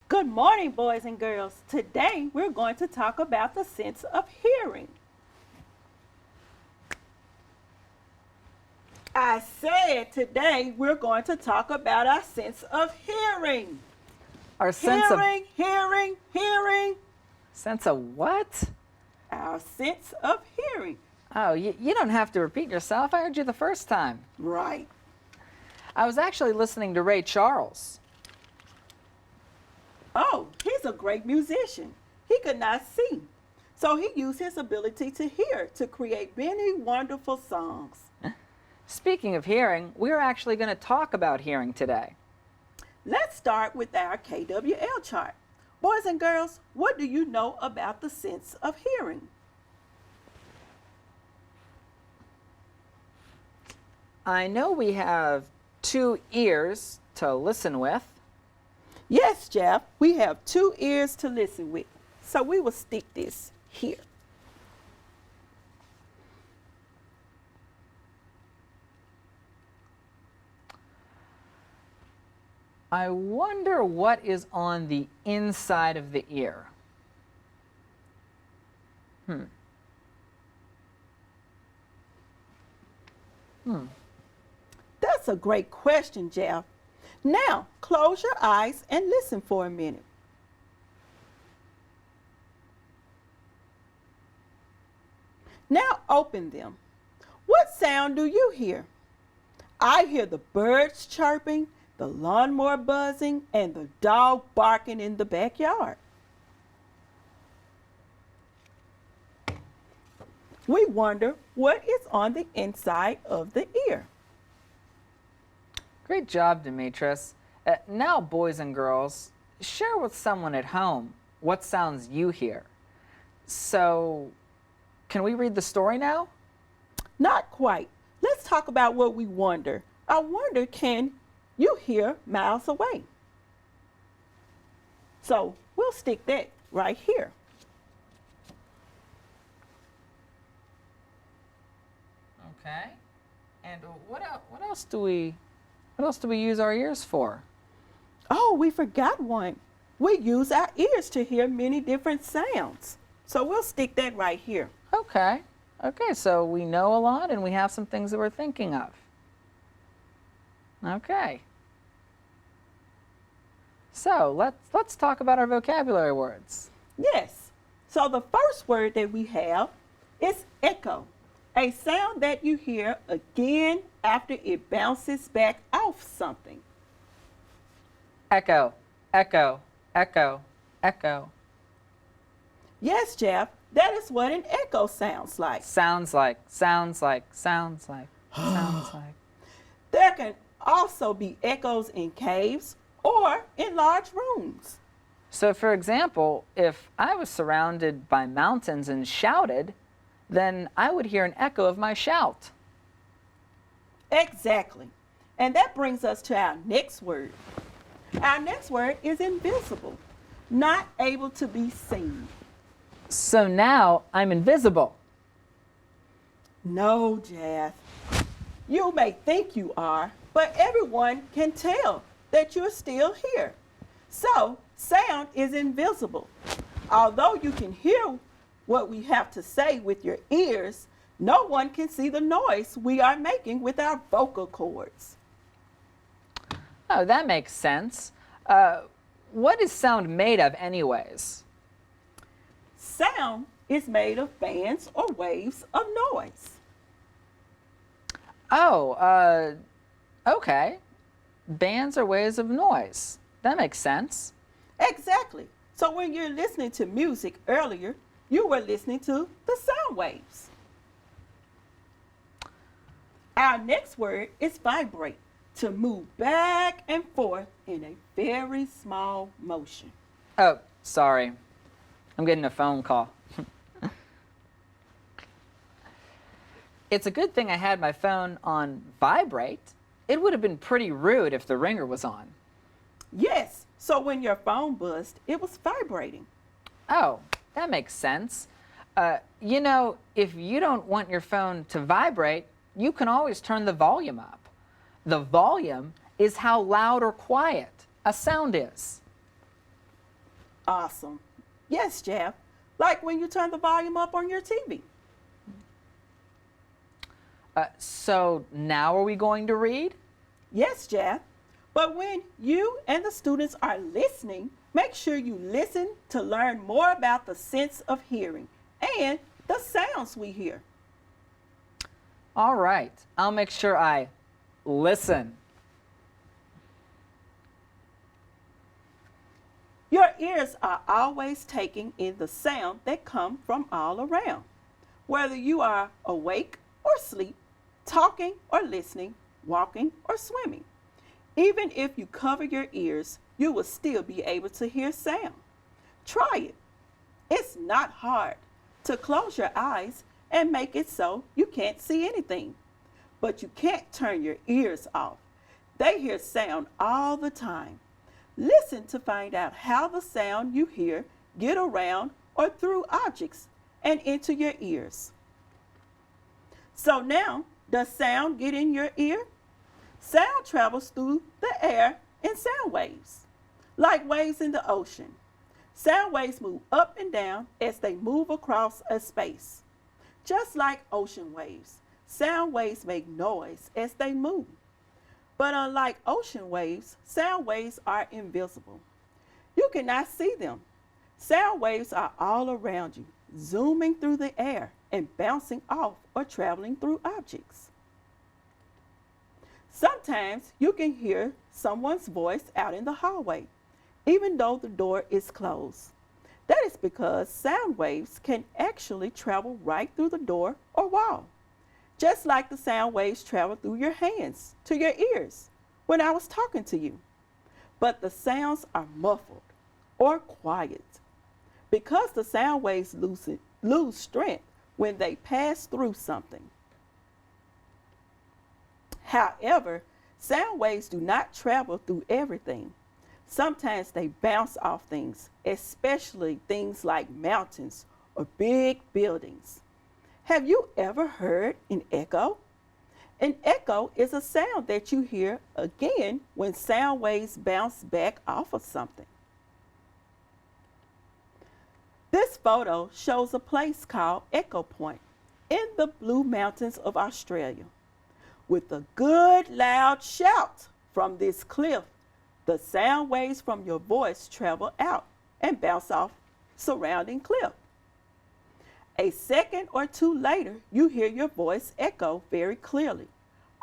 Good morning, boys and girls. Today we're going to talk about the sense of hearing. I said today we're going to talk about our sense of hearing. Our sense of Hearing. sense of what? Our sense of hearing. Oh, you don't have to repeat yourself. I heard you the first time. Right. I was actually listening to Ray Charles. Oh, he's a great musician. He could not see, so he used his ability to hear to create many wonderful songs. Speaking of hearing, we're actually going to talk about hearing today. Let's start with our KWL chart. Boys and girls, what do you know about the sense of hearing? I know we have 2 ears to listen with. Yes, Jeff, we have 2 ears to listen with, so we will stick this here. I wonder what is on the inside of the ear. That's a great question, Jeff. Now, close your eyes and listen for a minute. Now open them. What sound do you hear? I hear the birds chirping, the lawnmower buzzing, and the dog barking in the backyard. We wonder what is on the inside of the ear. Great job, Demetrius. Now, boys and girls, share with someone at home what sounds you hear. So, can we read the story now? Not quite. Let's talk about what we wonder. I wonder, can you hear miles away? So we'll stick that right here. Okay. And what else do we use our ears for? Oh, we forgot one. We use our ears to hear many different sounds. So we'll stick that right here. Okay. Okay, so we know a lot and we have some things that we're thinking of. Okay. So let's talk about our vocabulary words. Yes. So the first word that we have is echo, a sound that you hear again after it bounces back off something. Echo, echo, echo, echo. Yes, Jeff, that is what an echo sounds like. Sounds like, sounds like, sounds like, sounds like. There can also be echoes in caves or in large rooms. So for example, if I was surrounded by mountains and shouted, then I would hear an echo of my shout. Exactly. And that brings us to our next word. Our next word is invisible, not able to be seen. So now I'm invisible. No, Jeff. You may think you are, but everyone can tell that you're still here. So, sound is invisible. Although you can hear what we have to say with your ears, no one can see the noise we are making with our vocal cords. Oh, that makes sense. What is sound made of anyways? Sound is made of bands or waves of noise. Oh, okay. Bands or waves of noise. That makes sense. Exactly. So when you're listening to music earlier, you were listening to the sound waves. Our next word is vibrate, to move back and forth in a very small motion. Oh, sorry. I'm getting a phone call. It's a good thing I had my phone on vibrate. It would have been pretty rude if the ringer was on. Yes, so when your phone buzzed, it was vibrating. Oh, that makes sense. You know, if you don't want your phone to vibrate, you can always turn the volume up. The volume is how loud or quiet a sound is. Awesome. Yes, Jeff. Like when you turn the volume up on your TV. So now are we going to read? Yes, Jeff. But when you and the students are listening, make sure you listen to learn more about the sense of hearing and the sounds we hear. All right, I'll make sure I listen. Your ears are always taking in the sound that come from all around. Whether you are awake or asleep, talking or listening, walking or swimming. Even if you cover your ears, you will still be able to hear sound. Try it. It's not hard to close your eyes and make it so you can't see anything. But you can't turn your ears off. They hear sound all the time. Listen to find out how the sound you hear get around or through objects and into your ears. So now, does sound get in your ear? Sound travels through the air in sound waves, like waves in the ocean. Sound waves move up and down as they move across a space. Just like ocean waves, sound waves make noise as they move. But unlike ocean waves, sound waves are invisible. You cannot see them. Sound waves are all around you, zooming through the air and bouncing off or traveling through objects. Sometimes you can hear someone's voice out in the hallway, even though the door is closed. That is because sound waves can actually travel right through the door or wall, just like the sound waves travel through your hands to your ears when I was talking to you. But the sounds are muffled or quiet because the sound waves lose strength when they pass through something. However, sound waves do not travel through everything. Sometimes they bounce off things, especially things like mountains or big buildings. Have you ever heard an echo? An echo is a sound that you hear again when sound waves bounce back off of something. This photo shows a place called Echo Point in the Blue Mountains of Australia. With a good loud shout from this cliff, the sound waves from your voice travel out and bounce off surrounding cliff. A second or two later, you hear your voice echo very clearly,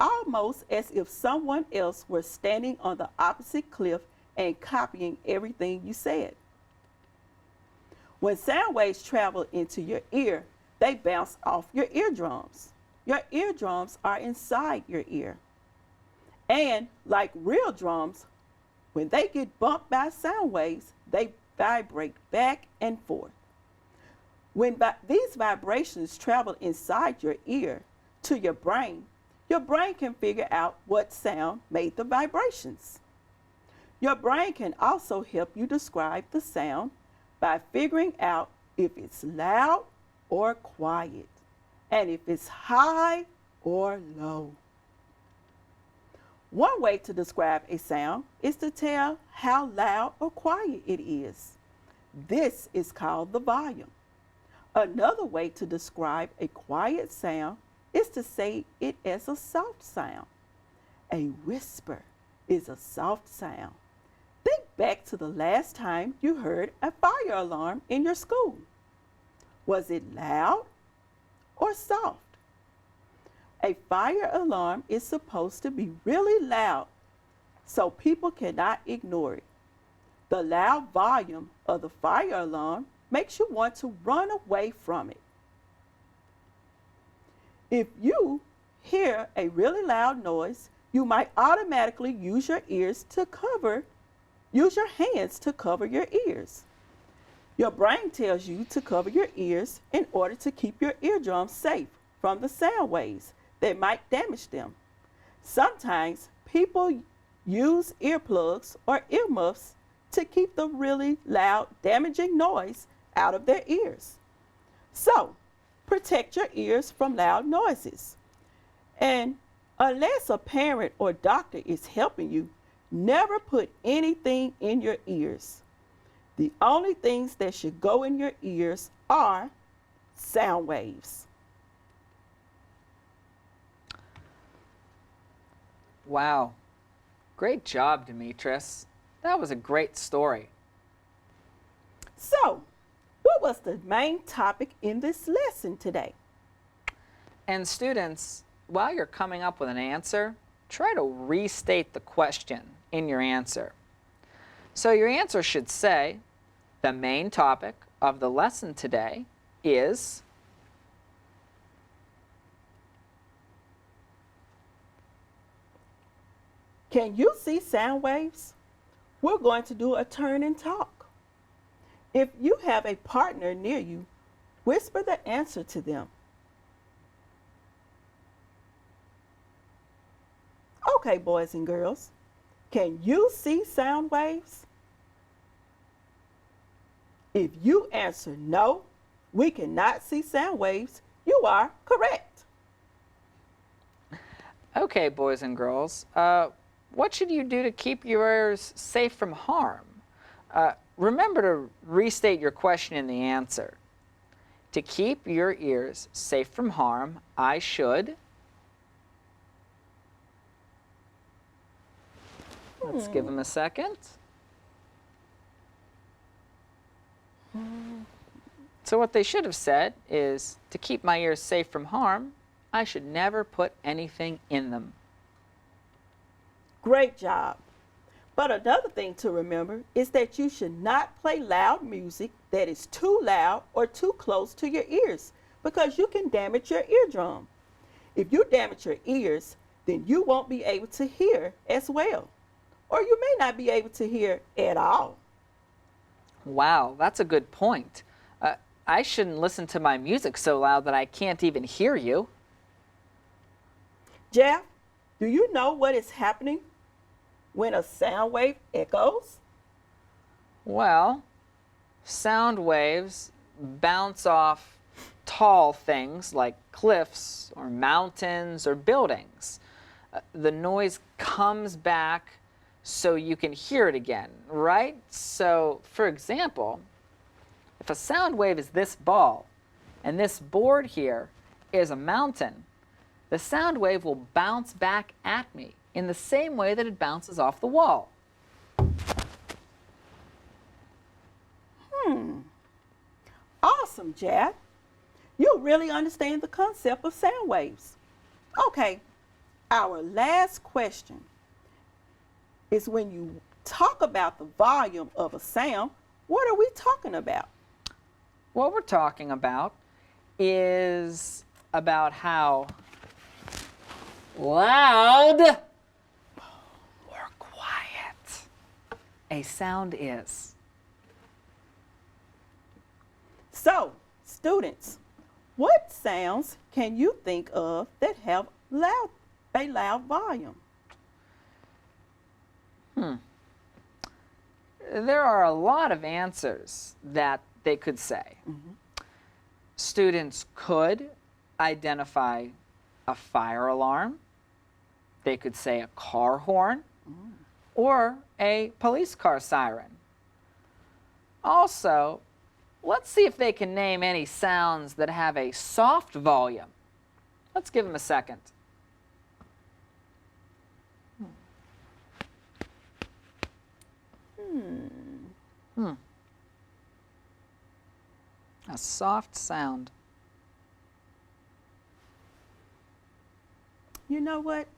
almost as if someone else were standing on the opposite cliff and copying everything you said. When sound waves travel into your ear, they bounce off your eardrums. Your eardrums are inside your ear. And like real drums, when they get bumped by sound waves, they vibrate back and forth. When these vibrations travel inside your ear to your brain can figure out what sound made the vibrations. Your brain can also help you describe the sound by figuring out if it's loud or quiet, and if it's high or low. One way to describe a sound is to tell how loud or quiet it is. This is called the volume. Another way to describe a quiet sound is to say it as a soft sound. A whisper is a soft sound. Think back to the last time you heard a fire alarm in your school. Was it loud or soft? A fire alarm is supposed to be really loud so people cannot ignore it. The loud volume of the fire alarm makes you want to run away from it. If you hear a really loud noise, you might automatically use your hands to cover your ears. Your brain tells you to cover your ears in order to keep your eardrums safe from the sound waves that might damage them. Sometimes people use earplugs or earmuffs to keep the really loud, damaging noise out of their ears. So, protect your ears from loud noises. And unless a parent or doctor is helping you, never put anything in your ears. The only things that should go in your ears are sound waves. Wow. Great job, Demetris. That was a great story. So, what was the main topic in this lesson today? And students, while you're coming up with an answer, try to restate the question in your answer. So your answer should say, the main topic of the lesson today is... Can you see sound waves? We're going to do a turn and talk. If you have a partner near you, whisper the answer to them. Okay, boys and girls, can you see sound waves? If you answer no, we cannot see sound waves, you are correct. Okay, boys and girls, what should you do to keep your ears safe from harm? Remember to restate your question in the answer. To keep your ears safe from harm, I should... Let's give them a second. So what they should have said is, to keep my ears safe from harm, I should never put anything in them. Great job. But another thing to remember is that you should not play loud music that is too loud or too close to your ears, because you can damage your eardrum. If you damage your ears, then you won't be able to hear as well, or you may not be able to hear at all. Wow, that's a good point. I shouldn't listen to my music so loud that I can't even hear you. Jeff, do you know what is happening when a sound wave echoes? Well, sound waves bounce off tall things like cliffs or mountains or buildings. The noise comes back so you can hear it again, right? So, for example, if a sound wave is this ball and this board here is a mountain, the sound wave will bounce back at me in the same way that it bounces off the wall. Awesome, Jack. You really understand the concept of sound waves. Okay, our last question is, when you talk about the volume of a sound, what are we talking about? What we're talking about is about how loud or quiet a sound is. So, students, what sounds can you think of that have a loud volume? There are a lot of answers that they could say. Students could identify a fire alarm. They could say a car horn or a police car siren. Also, let's see if they can name any sounds that have a soft volume. Let's give them a second. A soft sound. You know what?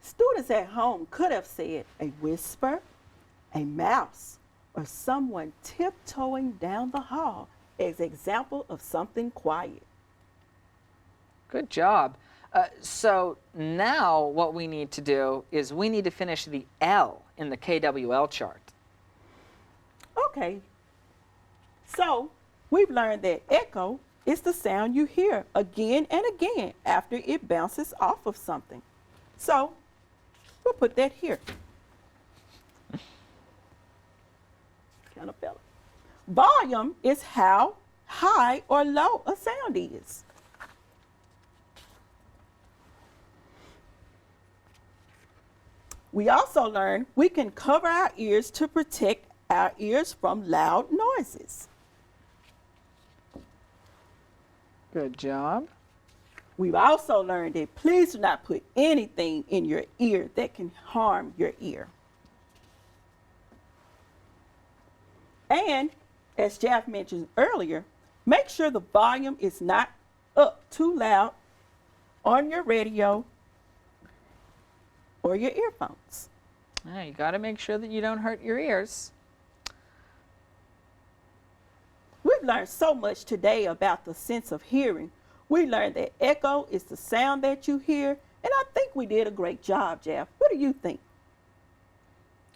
Students at home could have said a whisper, a mouse, or someone tiptoeing down the hall as example of something quiet. Good job. So now what we need to do is we need to finish the L in the KWL chart. Okay, so we've learned that echo is the sound you hear again and again after it bounces off of something. So we'll put that here. Kind of fell it. Volume is how high or low a sound is. We also learned we can cover our ears to protect our ears from loud noises. Good job. We've also learned that please do not put anything in your ear that can harm your ear. And as Jeff mentioned earlier, make sure the volume is not up too loud on your radio or your earphones. Yeah, you got to make sure that you don't hurt your ears. We've learned so much today about the sense of hearing. We learned that echo is the sound that you hear, and I think we did a great job, Jeff. What do you think?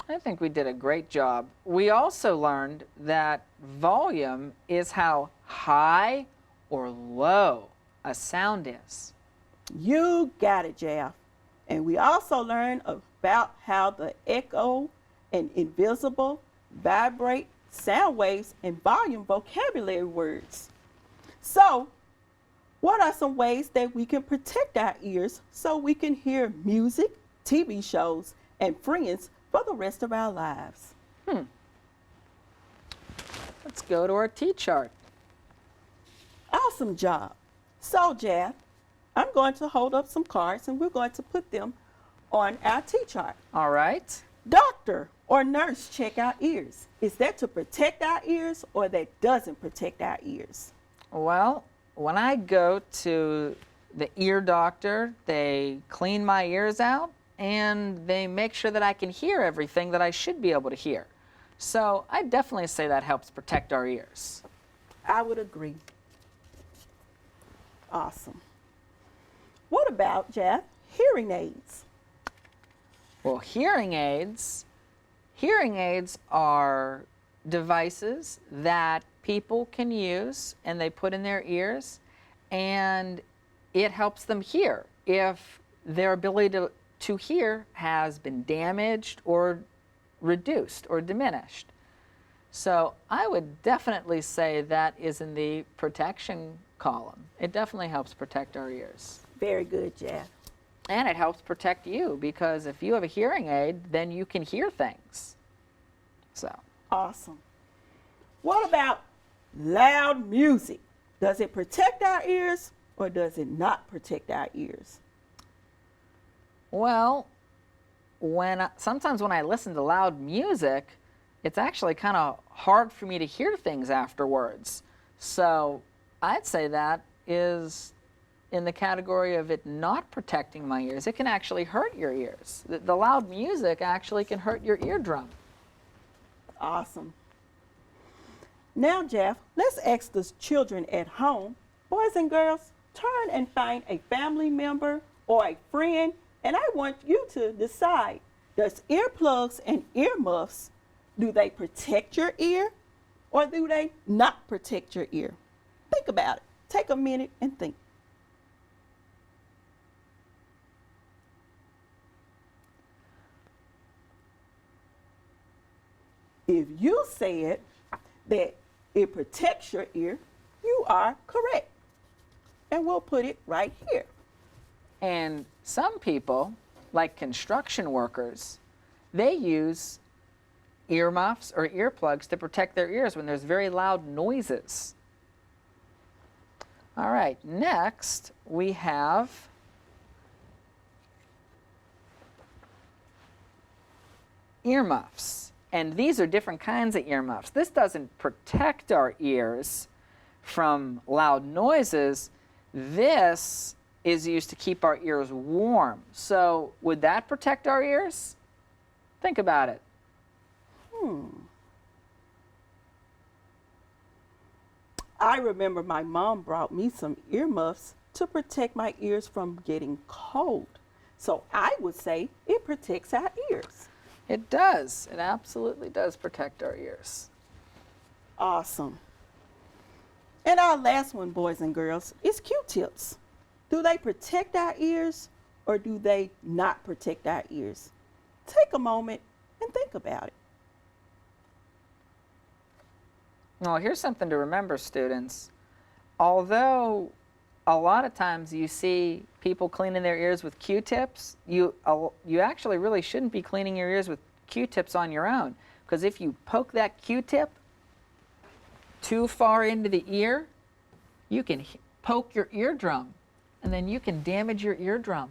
I think we did a great job. We also learned that volume is how high or low a sound is. You got it, Jeff. And we also learned about how the echo and invisible, vibrate, sound waves, and volume vocabulary words. So, what are some ways that we can protect our ears so we can hear music, TV shows, and friends for the rest of our lives? Let's go to our Tchart. Awesome job. So, Jeff, I'm going to hold up some cards and we're going to put them on our Tchart. All right. Doctor or nurse check our ears. Is that to protect our ears or that doesn't protect our ears? Well, when I go to the ear doctor, they clean my ears out and they make sure that I can hear everything that I should be able to hear. So I definitely say that helps protect our ears. I would agree. Awesome. What about, Jeff, hearing aids? Well, hearing aids are devices that people can use and they put in their ears, and it helps them hear if their ability to hear has been damaged or reduced or diminished. So I would definitely say that is in the protection column. It definitely helps protect our ears. Very good, Jeff. And it helps protect you, because if you have a hearing aid, then you can hear things. So. Awesome. What about loud music? Does it protect our ears or does it not protect our ears? Well, sometimes when I listen to loud music, it's actually kind of hard for me to hear things afterwards. So I'd say that is in the category of it not protecting my ears. It can actually hurt your ears. The loud music actually can hurt your eardrum. Awesome. Now, Jeff, let's ask the children at home, boys and girls, turn and find a family member or a friend, and I want you to decide, does earplugs and earmuffs, do they protect your ear or do they not protect your ear? Think about it. Take a minute and think. If you said that it protects your ear, you are correct. And we'll put it right here. And some people, like construction workers, they use earmuffs or earplugs to protect their ears when there's very loud noises. All right, next we have earmuffs. And these are different kinds of earmuffs. This doesn't protect our ears from loud noises. This is used to keep our ears warm. So would that protect our ears? Think about it. I remember my mom brought me some earmuffs to protect my ears from getting cold. So I would say it protects our ears. It does. It absolutely does protect our ears. Awesome. And our last one, boys and girls, is Q-tips. Do they protect our ears or do they not protect our ears? Take a moment and think about it. Well, here's something to remember, students. Although a lot of times you see people cleaning their ears with Q-tips, you actually really shouldn't be cleaning your ears with Q-tips on your own, because if you poke that Q-tip too far into the ear, you can poke your eardrum, and then you can damage your eardrum.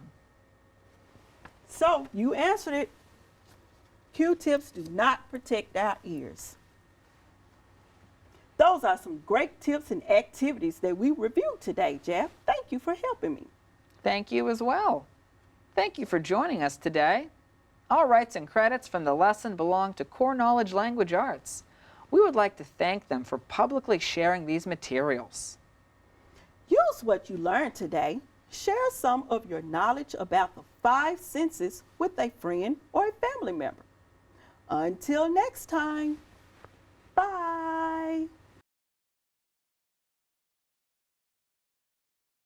So you answered it. Q-tips do not protect our ears. Those are some great tips and activities that we reviewed today, Jeff. Thank you for helping me. Thank you as well. Thank you for joining us today. All rights and credits from the lesson belong to Core Knowledge Language Arts. We would like to thank them for publicly sharing these materials. Use what you learned today. Share some of your knowledge about the 5 senses with a friend or a family member. Until next time, bye.